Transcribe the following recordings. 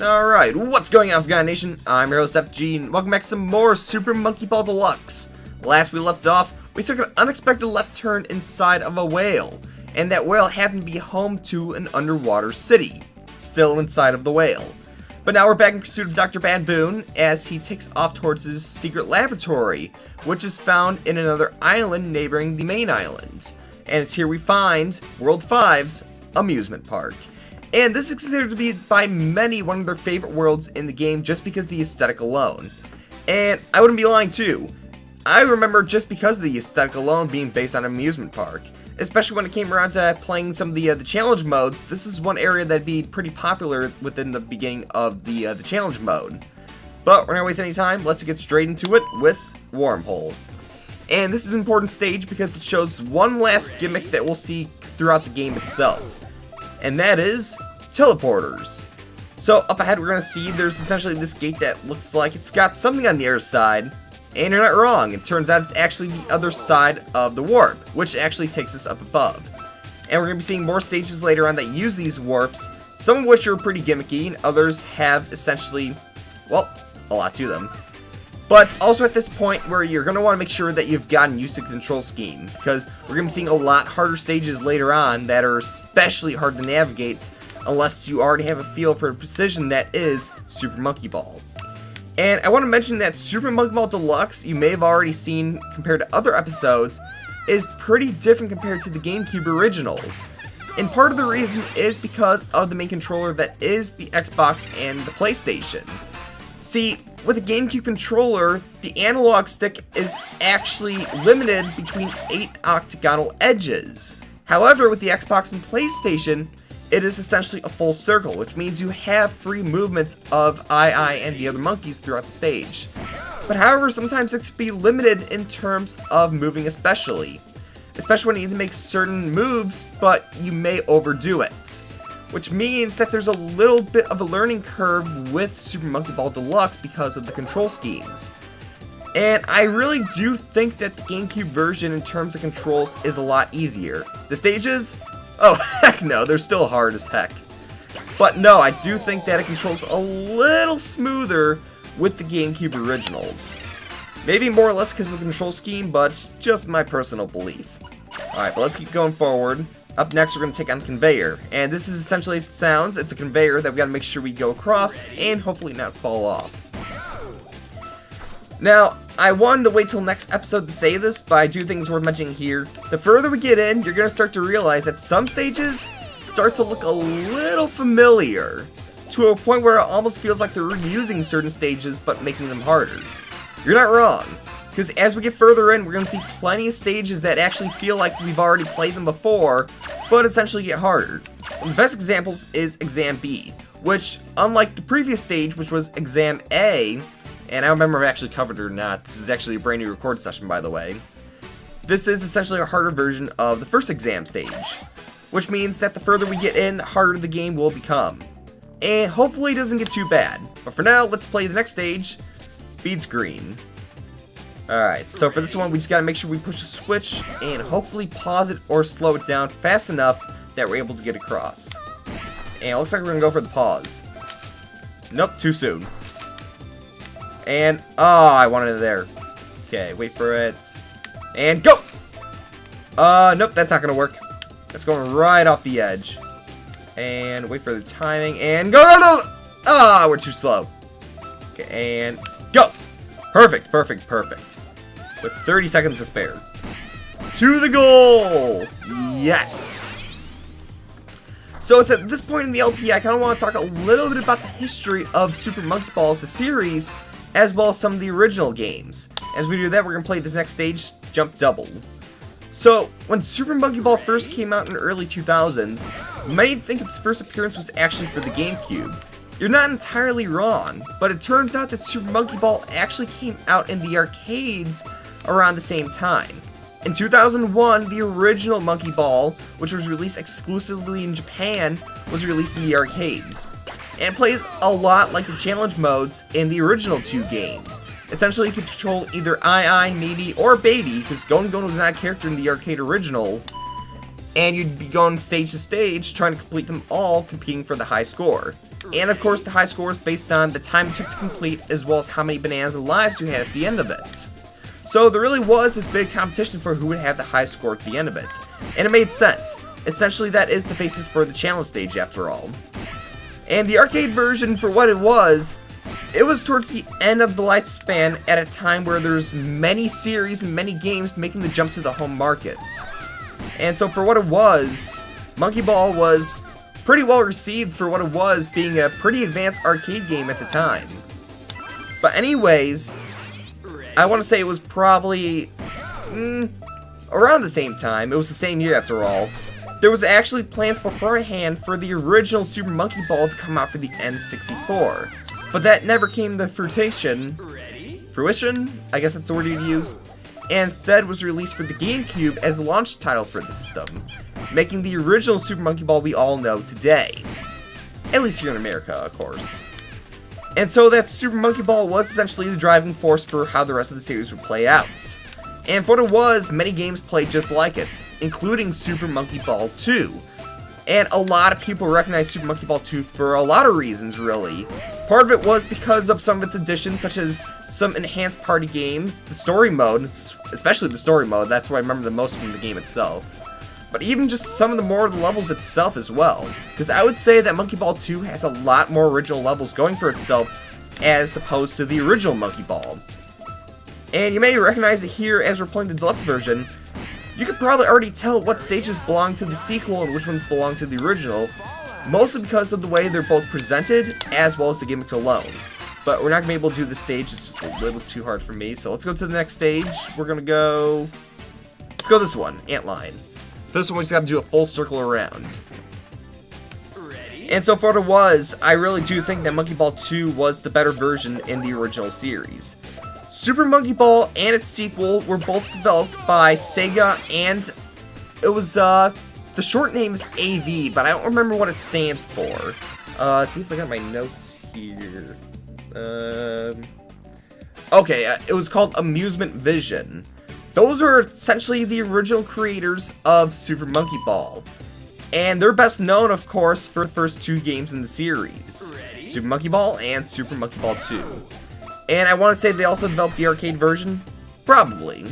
Alright, what's going on, Forgotten Nation? I'm your host, FG, and welcome back to some more Super Monkey Ball Deluxe. Last we left off, we took an unexpected left turn inside of a whale, and that whale happened to be home to an underwater city, still inside of the whale. But now we're back in pursuit of Dr. Bad-Boon as he takes off towards his secret laboratory, which is found in another island neighboring the main island. And it's here we find World 5's Amusement Park. And this is considered to be by many one of their favorite worlds in the game just because of the aesthetic alone. And I wouldn't be lying too. I remember just because of the aesthetic alone being based on Amusement Park. Especially when it came around to playing some of the challenge modes, this is one area that'd be pretty popular within the beginning of the challenge mode. But we're not wasting any time, let's get straight into it with Wormhole. And this is an important stage because it shows one last gimmick that we'll see throughout the game itself. And that is teleporters. So up ahead we're going to see there's essentially this gate that looks like it's got something on the other side. And you're not wrong, it turns out it's actually the other side of the warp, which actually takes us up above. And we're going to be seeing more stages later on that use these warps, some of which are pretty gimmicky, and others have essentially, well, a lot to them. But also at this point where you're going to want to make sure that you've gotten used to the control scheme, because we're going to be seeing a lot harder stages later on that are especially hard to navigate unless you already have a feel for the precision that is Super Monkey Ball. And I want to mention that Super Monkey Ball Deluxe, you may have already seen compared to other episodes, is pretty different compared to the GameCube originals. And part of the reason is because of the main controller that is the Xbox and the PlayStation. See, with a GameCube controller, the analog stick is actually limited between 8 octagonal edges. However, with the Xbox and PlayStation, it is essentially a full circle, which means you have free movements of I and the other monkeys throughout the stage. But however, sometimes it can be limited in terms of moving especially when you need to make certain moves, but you may overdo it. Which means that there's a little bit of a learning curve with Super Monkey Ball Deluxe because of the control schemes. And I really do think that the GameCube version in terms of controls is a lot easier. The stages? Oh, heck no, they're still hard as heck. But no, I do think that it controls a little smoother with the GameCube originals. Maybe more or less because of the control scheme, but just my personal belief. Alright, but let's keep going forward. Up next, we're going to take on Conveyor. And this is essentially as it sounds. It's a conveyor that we got to make sure we go across and hopefully not fall off. Now, I wanted to wait till next episode to say this, but I do think it's worth mentioning here. The further we get in, you're going to start to realize that some stages start to look a little familiar, to a point where it almost feels like they're reusing certain stages but making them harder. You're not wrong, because as we get further in, we're going to see plenty of stages that actually feel like we've already played them before, but essentially get harder. One of the best examples is Exam B, which, unlike the previous stage, which was Exam A, and I don't remember if I actually covered it or not. This is actually a brand new record session, by the way. This is essentially a harder version of the first exam stage, which means that the further we get in, the harder the game will become. And hopefully it doesn't get too bad. But for now, let's play the next stage, Beads Green. Alright, so for this one, we just gotta make sure we push a switch and hopefully pause it or slow it down fast enough that we're able to get across. And it looks like we're gonna go for the pause. Nope, too soon. And, oh, I wanted it there. Okay, wait for it. And go! Nope, that's not gonna work. That's going right off the edge. And wait for the timing, and go, go, go! Ah, we're too slow. Okay, and go! Perfect, perfect, perfect. With 30 seconds to spare. To the goal! Yes! So it's at this point in the LP, I kind of want to talk a little bit about the history of Super Monkey Ball as a series, as well as some of the original games. As we do that, we're going to play this next stage, Jump Double. So, when Super Monkey Ball first came out in the early 2000s, many think its first appearance was actually for the GameCube. You're not entirely wrong, but it turns out that Super Monkey Ball actually came out in the arcades around the same time. In 2001, the original Monkey Ball, which was released exclusively in Japan, was released in the arcades. And it plays a lot like the challenge modes in the original two games. Essentially, you can control either Maybe, or Baby, because Gon Gon was not a character in the arcade original, and you'd be going stage to stage, trying to complete them all, competing for the high score. and of course the high scores based on the time it took to complete, as well as how many bananas and lives you had at the end of it. So there really was this big competition for who would have the highest score at the end of it, and it made sense. Essentially, that is the basis for the challenge stage after all. And the arcade version, for what it was towards the end of the lifespan at a time where there's many series and many games making the jump to the home markets. And so for what it was, Monkey Ball was pretty well received for what it was, being a pretty advanced arcade game at the time. But anyways, I want to say it was probably around the same time. It was the same year after all. There was actually plans beforehand for the original Super Monkey Ball to come out for the N64. But that never came to fruition. Fruition? I guess that's the word you'd use. And instead was released for the GameCube as a launch title for the system, making the original Super Monkey Ball we all know today. At least here in America, of course. And so that Super Monkey Ball was essentially the driving force for how the rest of the series would play out. And for what it was, many games played just like it, including Super Monkey Ball 2. And a lot of people recognize Super Monkey Ball 2 for a lot of reasons, really. Part of it was because of some of its additions, such as some enhanced party games, the story mode, especially the story mode, that's what I remember the most from the game itself. But even just some of the more of the levels itself as well. Because I would say that Monkey Ball 2 has a lot more original levels going for itself as opposed to the original Monkey Ball. And you may recognize it here as we're playing the Deluxe version. You could probably already tell what stages belong to the sequel and which ones belong to the original, mostly because of the way they're both presented, as well as the gimmicks alone. But we're not going to be able to do this stage, it's just a little too hard for me, so let's go to the next stage. We're going to go... Let's go this one, Antline. This one we just got to do a full circle around. And so for what it was, I really do think that Monkey Ball 2 was the better version in the original series. Super Monkey Ball and its sequel were both developed by SEGA, and it was, the short name is AV, but I don't remember what it stands for. See if I got my notes here. Okay, it was called Amusement Vision. Those were essentially the original creators of Super Monkey Ball. And they're best known, of course, for the first two games in the series. Super Monkey Ball and Super Monkey Ball 2. And I want to say they also developed the arcade version? Probably.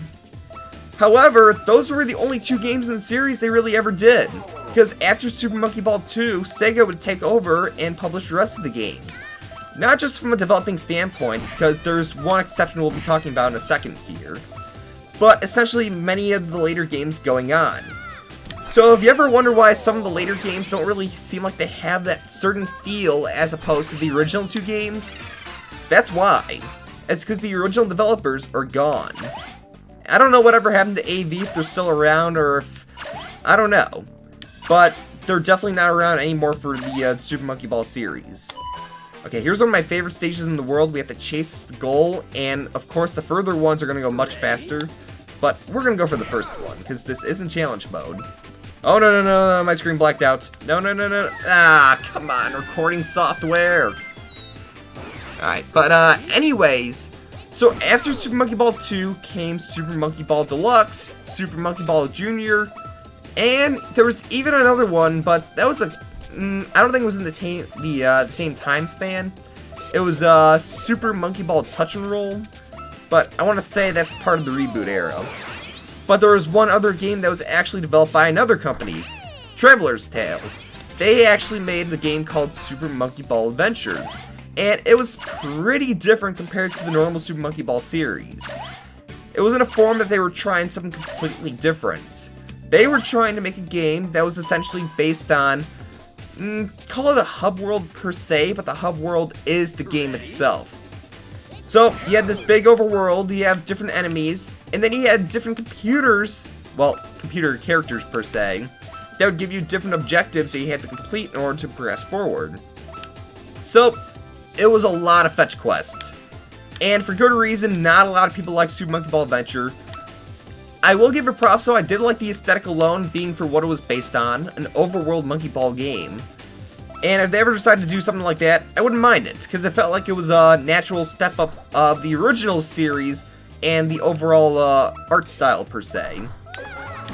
However, those were the only two games in the series they really ever did. Because after Super Monkey Ball 2, SEGA would take over and publish the rest of the games. Not just from a developing standpoint, because there's one exception we'll be talking about in a second here, but essentially many of the later games going on. So if you ever wonder why some of the later games don't really seem like they have that certain feel as opposed to the original two games, that's why. It's because the original developers are gone. I don't know whatever happened to AV, if they're still around, or if... I don't know. But they're definitely not around anymore for the Super Monkey Ball series. Okay, here's one of my favorite stages in the world. We have to chase the goal, and of course the further ones are going to go much faster. But we're going to go for the first one, because this isn't challenge mode. Oh, no, my screen blacked out. No. Ah, come on, recording software. Alright, but anyways, so after Super Monkey Ball 2 came Super Monkey Ball Deluxe, Super Monkey Ball Jr., and there was even another one, but that was I don't think it was in the same time span. It was Super Monkey Ball Touch and Roll, but I want to say that's part of the reboot era. But there was one other game that was actually developed by another company, Traveler's Tales. They actually made the game called Super Monkey Ball Adventure, and it was pretty different compared to the normal Super Monkey Ball series. It was in a form that they were trying something completely different. They were trying to make a game that was essentially based on, call it a hub world per se, but the hub world is the game itself. So, you had this big overworld, you have different enemies, and then you had different computers, well, computer characters per se, that would give you different objectives that you had to complete in order to progress forward. So, it was a lot of fetch quest. And for good reason, not a lot of people like Super Monkey Ball Adventure. I will give it props though, I did like the aesthetic alone being for what it was based on, an overworld Monkey Ball game. And if they ever decided to do something like that, I wouldn't mind it, because it felt like it was a natural step up of the original series and the overall art style per se.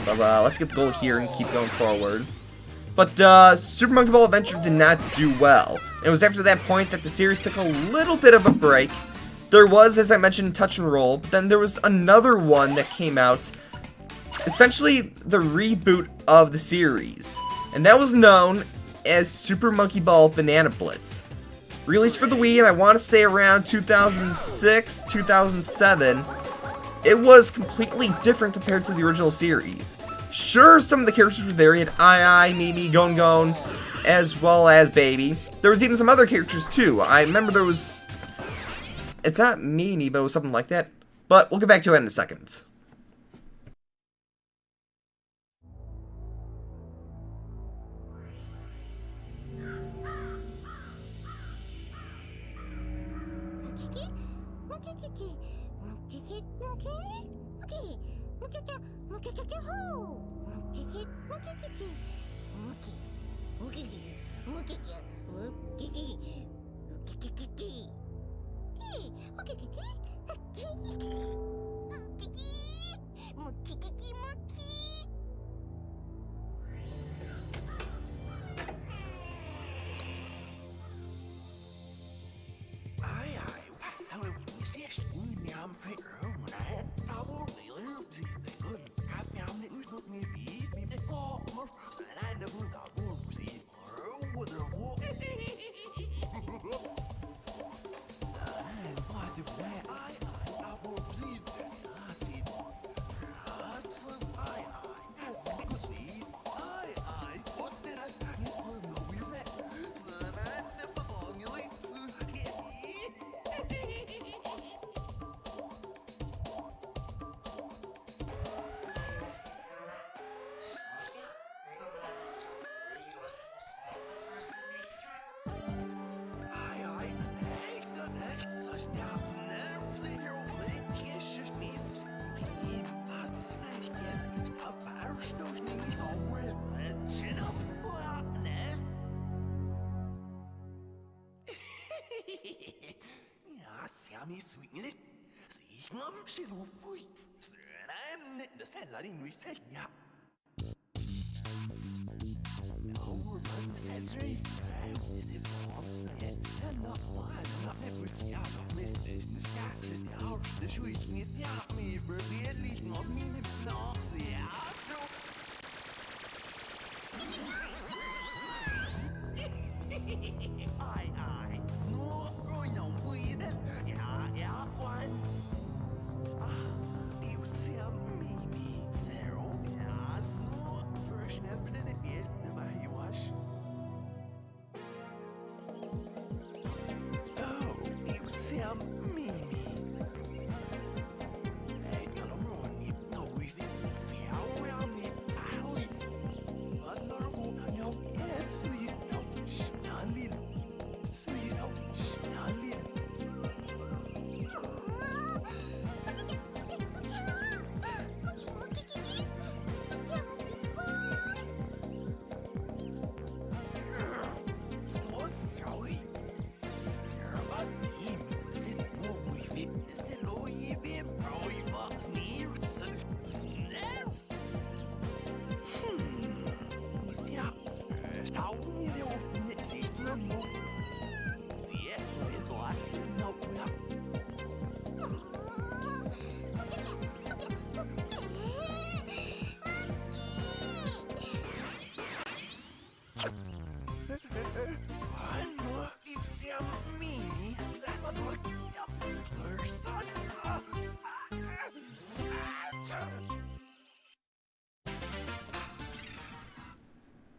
But let's get the goal here and keep going forward. But Super Monkey Ball Adventure did not do well. It was after that point that the series took a little bit of a break. There was, as I mentioned, Touch and Roll, but then there was another one that came out, essentially the reboot of the series, and that was known as Super Monkey Ball Banana Blitz. Released for the Wii, and I want to say around 2006, 2007, it was completely different compared to the original series. Sure, some of the characters were there. You had Ai, Mimi, Gon Gon, as well as Baby. There was even some other characters too. I remember there was... It's not Mimi, but it was something like that. But we'll get back to it in a second.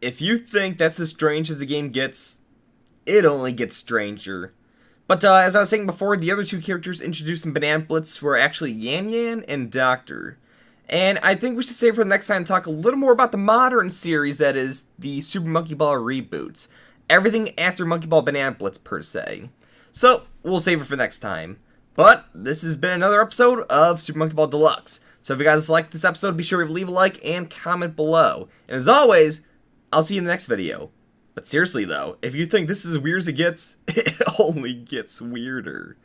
If you think that's as strange as the game gets, it only gets stranger. But as I was saying before, the other two characters introduced in Banana Blitz were actually Yan Yan and Doctor. And I think we should save for the next time to talk a little more about the modern series that is the Super Monkey Ball reboots. Everything after Monkey Ball Banana Blitz per se. So, we'll save it for next time. But this has been another episode of Super Monkey Ball Deluxe. So if you guys liked this episode, be sure to leave a like and comment below. And as always, I'll see you in the next video. But seriously though, if you think this is as weird as it gets, it only gets weirder.